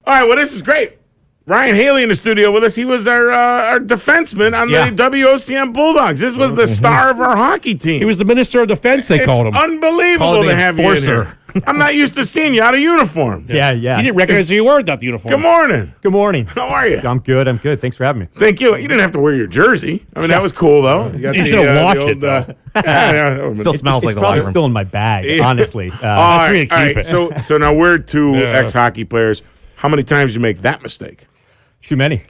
All right, well, this is great. Ryan Haley in the studio with us. He was our defenseman on the WOCM Bulldogs. This was the star of our hockey team. He was the minister of defense, they called him. It's unbelievable to have you in here. I'm not used to seeing you out of uniform. Yeah. You didn't recognize who you were without the uniform. Good morning. Good morning. How are you? I'm good. Thanks for having me. Thank you. You didn't have to wear your jersey. I mean, that was cool, though. You should have washed it, though. Still smells like It's the probably locker room. still in my bag, honestly. All for me to keep it. So now we're two ex-hockey players. How many times did you make that mistake? Too many.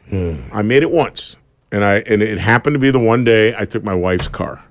I made it once, and it happened to be the one day I took my wife's car,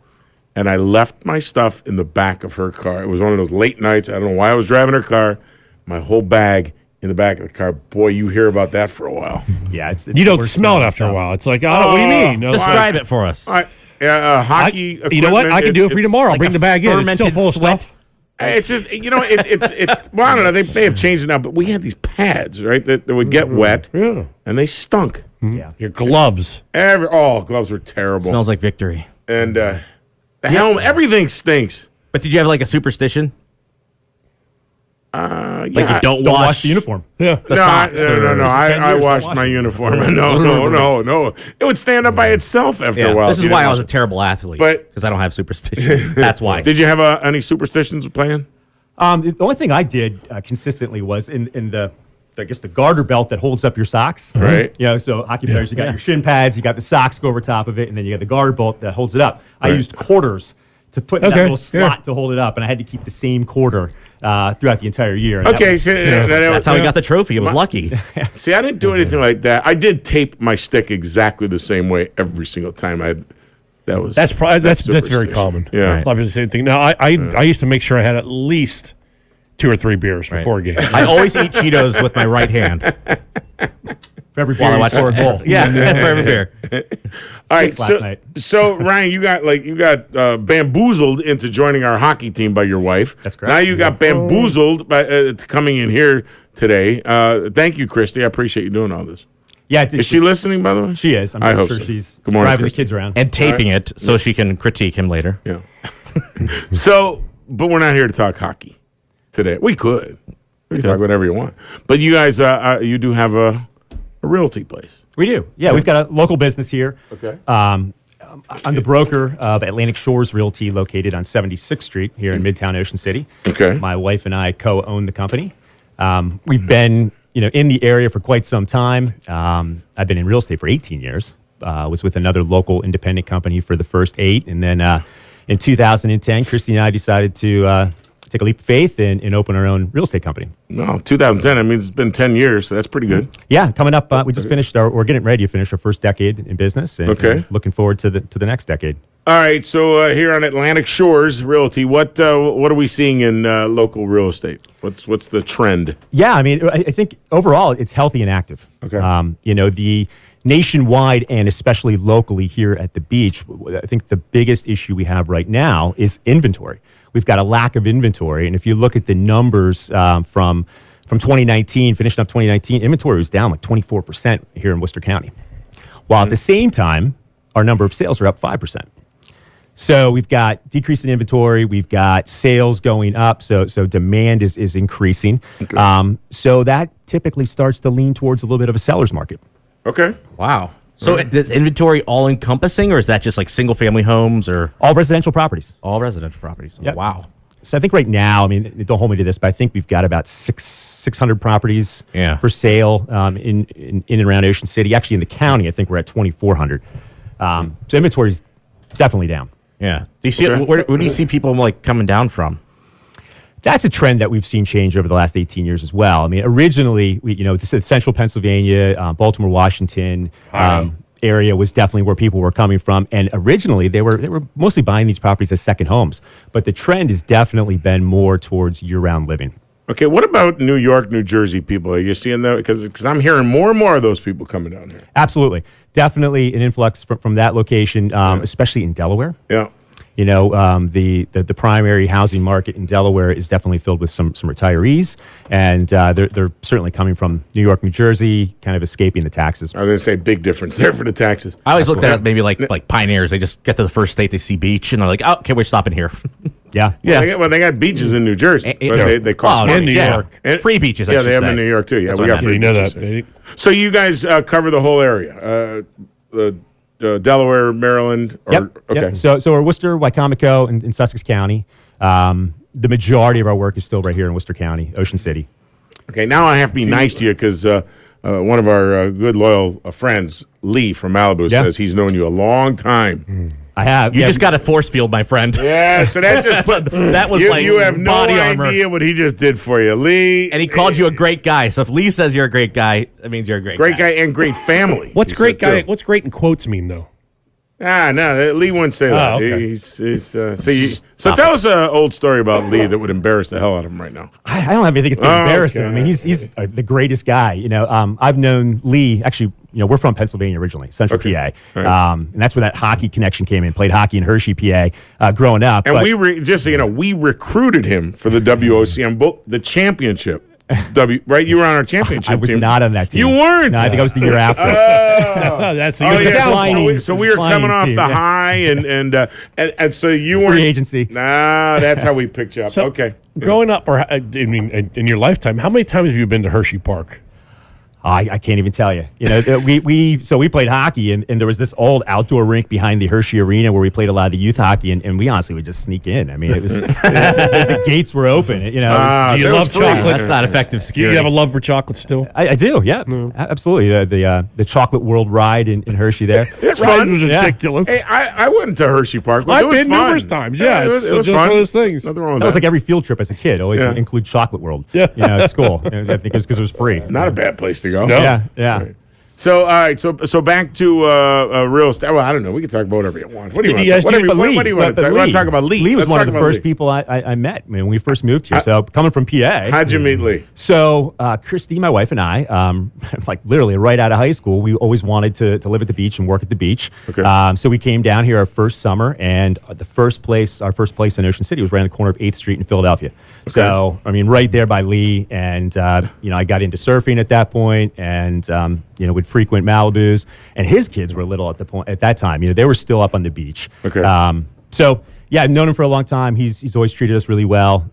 and I left my stuff in the back of her car. It was one of those late nights. I don't know why I was driving her car. My whole bag in the back of the car. Boy, you hear about that for a while. Yeah, it's You the don't worst smell it smelling after a stuff. while. It's like, oh, what do you mean? No, Describe it for us. Hockey. you know what? I can do it for you tomorrow. I'll Like bring a the bag in. It's still fermented full of sweat. stuff. It's just it's well, I don't know. They have changed it now, but we had these pads, right, that would get wet, Yeah. and they stunk. Yeah. Your gloves. Gloves were terrible, Smells like victory. and the helmet, everything stinks. But did you have like a superstition? Yeah, Like you don't Don't wash wash the uniform. Yeah. the socks? No. I washed my uniform. No. It would stand up by itself after Yeah, a while. this if is you why didn't I was wash a terrible athlete. But- Because I don't have superstition. That's why. Did you have any superstitions with playing? The only thing I did consistently was in the garter belt that holds up your socks. Right. You know, so hockey players, you got your shin pads, you got the socks go over top of it, and then you got the garter belt that holds it up. I Right. used quarters to put in that Okay, little slot to hold it up, and I had to keep the same quarter throughout the entire year. And Okay, That's how he got the trophy. It was lucky. See, I didn't do anything like that. I did tape my stick exactly the same way every single time. That's very superstition. common. Yeah. Probably the same thing. Now, I used to make sure I had at least 2 or 3 beers before a game. I always eat Cheetos with my right hand For every while beer I you watch score a goal. Yeah, for every beer. All right, 6 last night. So Ryan, you got bamboozled into joining our hockey team by your wife. That's correct. Now you got bamboozled by coming in here today. Thank you, Christy. I appreciate you doing all this. Yeah, Is she listening, by the way? She is. I I'm hope sure so. she's Good morning, driving Christy. the kids around. And taping it so she can critique him later. Yeah. So, but we're not here to talk hockey today. We could. We can talk whatever you want. But you guys, you do have a realty place. We do. Yeah, we've got a local business here. Okay. I'm the broker of Atlantic Shores Realty, located on 76th Street here in Midtown Ocean City. Okay. My wife and I co-own the company. We've been, in the area for quite some time. I've been in real estate for 18 years. Was with another local independent company for the first 8, and then in 2010, Christy and I decided to take a leap of faith and open our own real estate company. No, 2010. I mean, it's been 10 years, so that's pretty good. Yeah, coming up, we just finished we're getting ready to finish our first decade in business, and Okay. looking forward to the next decade. All right, so here on Atlantic Shores Realty, what are we seeing in local real estate? What's the trend? Yeah, I mean, I think overall it's healthy and active. Okay. The nationwide and especially locally here at the beach, I think the biggest issue we have right now is inventory. We've got a lack of inventory, and if you look at the numbers from 2019, finishing up 2019, inventory was down like 24% here in Worcester County, while at the same time, our number of sales are up 5%. So we've got decrease in inventory, we've got sales going up, so demand is increasing. Okay. So that typically starts to lean towards a little bit of a seller's market. Okay. Wow. So is inventory all encompassing, or is that just like single family homes or All residential properties. all residential proproperties? Yep. Wow. So I think right now, I mean, don't hold me to this, but I think we've got about 600 properties Yeah. for sale in and around Ocean City. Actually, in the county, I think we're at 2,400. So inventory is definitely down. Yeah. Do you see Okay. where do you see people like coming down from? That's a trend that we've seen change over the last 18 years as well. I mean, originally, the central Pennsylvania, Baltimore, Washington area was definitely where people were coming from. And originally, they were mostly buying these properties as second homes. But the trend has definitely been more towards year-round living. Okay, what about New York, New Jersey people? Are you seeing that? Because I'm hearing more and more of those people coming down here. Absolutely. Definitely an influx from that location, especially in Delaware. Yeah. The primary housing market in Delaware is definitely filled with some retirees, and they're certainly coming from New York, New Jersey, kind of escaping the taxes. I was going to say big difference there for the taxes. I always looked at it maybe like pioneers. They just get to the first state, they see beach, and they're like, "Oh, okay, we're stopping here." Yeah. They got beaches in New Jersey, but they cost money. And New York. And- Free beaches, I Yeah, should they have them say. in New York too. Yeah, That's we what I got meant. free You know beaches. that. Eddie. So you guys cover the whole area, Delaware, Maryland. Or, Yep. Okay. Yep. So we're Worcester, Wycomico, and in Sussex County. The majority of our work is still right here in Worcester County, Ocean City. Okay. Now I have to be nice to you because one of our good loyal friends, Lee from Malibu, Yeah. says he's known you a long time. I have. You yeah, just got a force field, my friend. Yeah. So that just put That was you, like you have no body armor. idea what he just did for you, Lee. And he called you a great guy. So if Lee says you're a great guy, that means you're a great guy and great family. What's he great said, guy? too. What's great in quotes mean though? No, Lee wouldn't say that. Oh, okay. So tell us an old story about Lee that would embarrass the hell out of him right now. I don't have anything to embarrass him. I okay. mean, he's the greatest guy. I've known Lee. Actually, we're from Pennsylvania originally, Central Okay. PA, Right. and that's where that hockey connection came in. Played hockey in Hershey, PA, growing up. And but- just so you know, we recruited him for the WOCM, the championship. Right? You were on our championship I was team. not on that team. You weren't. No, I think I was the year after. Oh, that's Oh, you're yeah. declining- So we were declining coming off team, the yeah. high, and so you weren't. Free agency. Nah, that's how we picked you up. So, Okay. Growing up, or I mean, in your lifetime, how many times have you been to Hershey Park? I can't even tell you. We played hockey, and there was this old outdoor rink behind the Hershey Arena where we played a lot of the youth hockey, and we honestly would just sneak in. I mean, it was the gates were open. It was- Do you that was love free. chocolate? That's not effective Do you security. have a love for chocolate still? I do, yeah, absolutely. The Chocolate World ride in Hershey there. It's Ride fun. was Yeah. ridiculous. Hey, I went to Hershey Park. It I've was been fun. numerous times. Yeah, it it's was just fun. one of those things. Nothing wrong with That was that. like every field trip as a kid. Always Yeah. include Chocolate World. Yeah. At school. I think it was because it was free. Not a bad place to go. No. Yeah. So all right, so back to real estate. Well, I don't know. We can talk about whatever you want. What do you want? Yes, What do you but what do you want to talk? You want to talk about Lee? Lee was Let's one talk of the about first Lee. people I met when we first moved here. So coming from PA. How'd you meet Lee? So Christy, my wife, and I, like literally right out of high school, we always wanted to live at the beach and work at the beach. Okay. So we came down here our first summer, and our first place in Ocean City was right on the corner of 8th Street in Philadelphia. So, I mean, right there by Lee. And, I got into surfing at that point and, would frequent Malibu's. And his kids were little at that time. They were still up on the beach. Okay. So, yeah, I've known him for a long time. He's always treated us really well.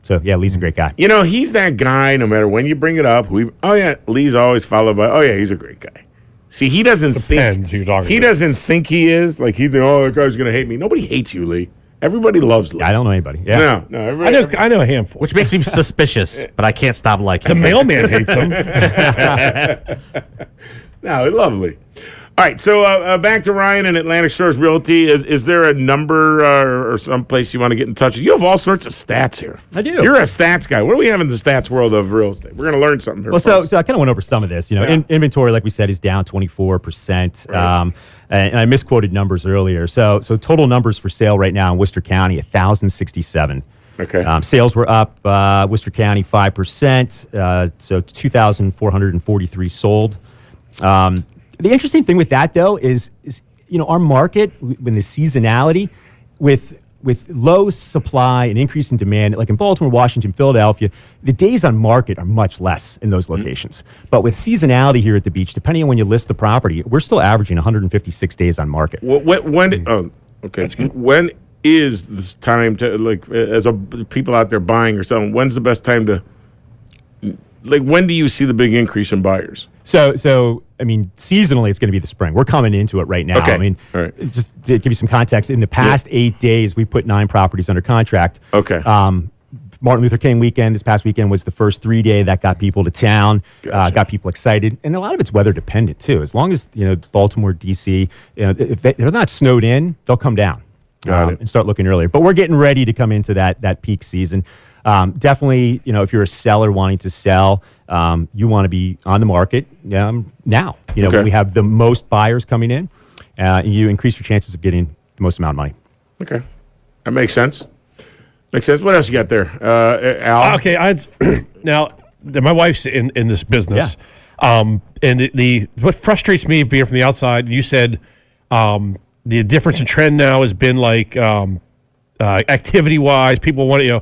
So, yeah, Lee's a great guy. He's that guy. No matter when you bring it up, Lee's always followed by, he's a great guy. See, he doesn't Depends who think you're talking he about. doesn't think he is. Like that guy's gonna hate me. Nobody hates you, Lee. Everybody loves Lee. I don't know anybody. Yeah. No, everybody. I know a handful. Which makes me suspicious, but I can't stop liking The him. mailman hates him. No, lovely. All right, so back to Ryan and Atlantic Shores Realty. Is there a number or some place you want to get in touch with? You have all sorts of stats here. I do. You're a stats guy. What do we have in the stats world of real estate? We're going to learn something here. Well, so folks. I kind of went over some of this. Inventory, like we said, is down 24%. Right. And I misquoted numbers earlier. So total numbers for sale right now in Worcester County, 1,067. Okay. Sales were up, Worcester County 5%, so 2,443 sold. The interesting thing with that, though, is our market, when the seasonality, with low supply and increase in demand, like in Baltimore, Washington, Philadelphia, the days on market are much less in those locations. But with seasonality here at the beach, depending on when you list the property, we're still averaging 156 days on market. When? Oh, okay. When is this time to people out there buying or selling? When's the best time to? When do you see the big increase in buyers? So I mean, seasonally, it's going to be the spring. We're coming into it right now. Okay. I mean, All right. just to give you some context, in the past 8 days, we put 9 properties under contract. Okay. Martin Luther King weekend, this past weekend, was the first 3 day that got people to town, Gotcha. got people excited. And a lot of it's weather dependent, too. As long as, Baltimore, D.C., if they're not snowed in, they'll come down Got it. and start looking earlier. But we're getting ready to come into that peak season. Definitely, if you're a seller wanting to sell, you want to be on the market now. Okay. When we have the most buyers coming in, you increase your chances of getting the most amount of money. Okay, that makes sense. Makes sense. What else you got there, Al? Okay, now my wife's in this business, and what frustrates me being from the outside. You said the difference in trend now has been like activity wise, people want to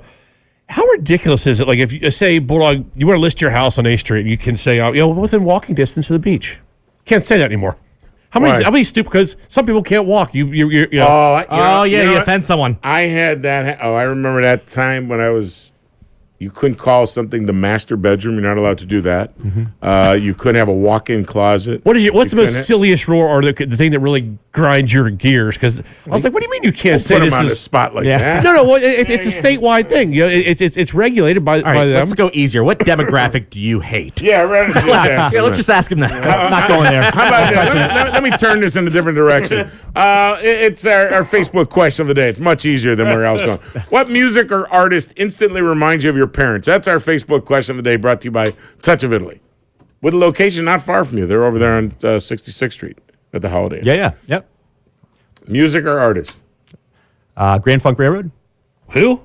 How ridiculous is it? Like if you say Bulldog, you want to list your house on A Street, you can say within walking distance of the beach. Can't say that anymore. Why? How many stupid? Because some people can't walk. You know. Oh, yeah, you what? offend someone. I had that. I remember that time when I was. You couldn't call something the master bedroom. You're not allowed to do that. You couldn't have a walk-in closet. What's the couldn't most silliest rule or the thing that really grinds your gears? Because I was like, what do you mean you can't say Put this them on the is? spot like Yeah. that. No. Well, it's a statewide thing. You know, it's regulated by All right, them. let's go easier. What demographic do you hate? Yeah, right. Yeah, let's just ask him that. I'm not going there. How about this? Let me turn this in a different direction. It's our Facebook question of the day. It's much easier than where I was going. What music or artist instantly reminds you of your parents? That's our Facebook question of the day, brought to you by Touch of Italy. With a location not far from you. They're over there on 66th Street at the Holiday Inn. Yeah. Yep. Music or artist? Grand Funk Railroad. Who?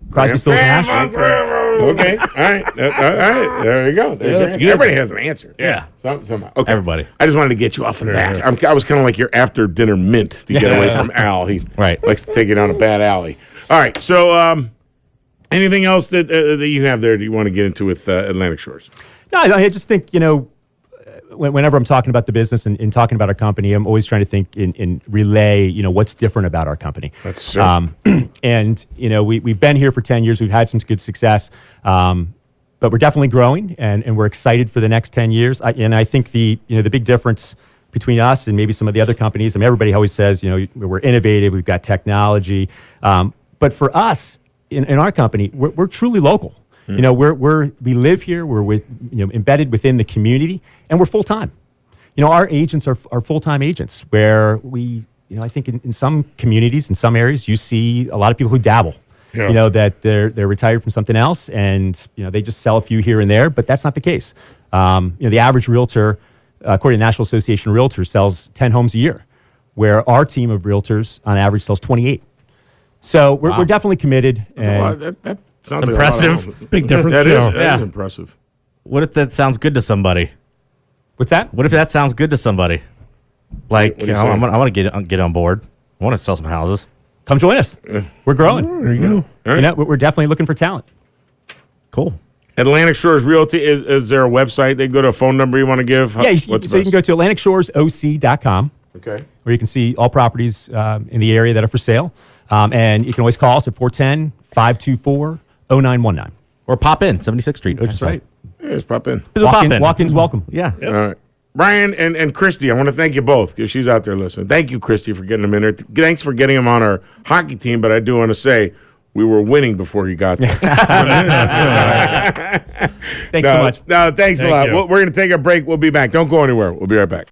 Crosby, Stills, Nash. Okay. All right. All right. There you go. There's your that's answer. good. Everybody has an answer. Yeah. Somehow. Okay. Everybody. I just wanted to get you off of that. I was kind of like your after dinner mint to get away from Al. He Right. likes to take you down a bad alley. All right. So, anything else that you have there that you want to get into with Atlantic Shores? No, I just think, whenever I'm talking about the business and talking about our company, I'm always trying to think and relay, what's different about our company. That's true. And, we've been here for 10 years. We've had some good success. But we're definitely growing and we're excited for the next 10 years. I think the big difference between us and maybe some of the other companies, everybody always says, we're innovative, we've got technology. But for us, in our company, we're truly local. We live here. We're embedded within the community, and we're full time. Our agents are full time agents. Where we, I think in some communities, in some areas, you see a lot of people who dabble. Yeah. That they're retired from something else, and they just sell a few here and there. But that's not the case. The average realtor, according to the National Association of Realtors, sells 10 homes a year, where our team of realtors on average sells 28. So we're definitely committed. And That sounds Impressive. Like Big difference. That yeah. is impressive. What if that sounds good to somebody? what's that? What if that sounds good to somebody? Like, What do you I say? want to get on board. I want to sell some houses. Come join us. We're growing. There you go. We're definitely looking for talent. Cool. Atlantic Shores Realty, is there a website? They go to a phone number you want to give? Yeah, What's so you can go to AtlanticShoresOC.com, Okay. where you can see all properties in the area that are for sale. And you can always call us at 410-524-0919. Or pop in, 76th Street. That's right. Yeah, just pop in. Walk-ins welcome. Yeah. All right. Brian and Christy, I want to thank you both because she's out there listening. Thank you, Christy, for getting them in there. Thanks for getting them on our hockey team, but I do want to say we were winning before you got there. Thanks so much. No, thanks a Thank lot. you. We're going to take a break. We'll be back. Don't go anywhere. We'll be right back.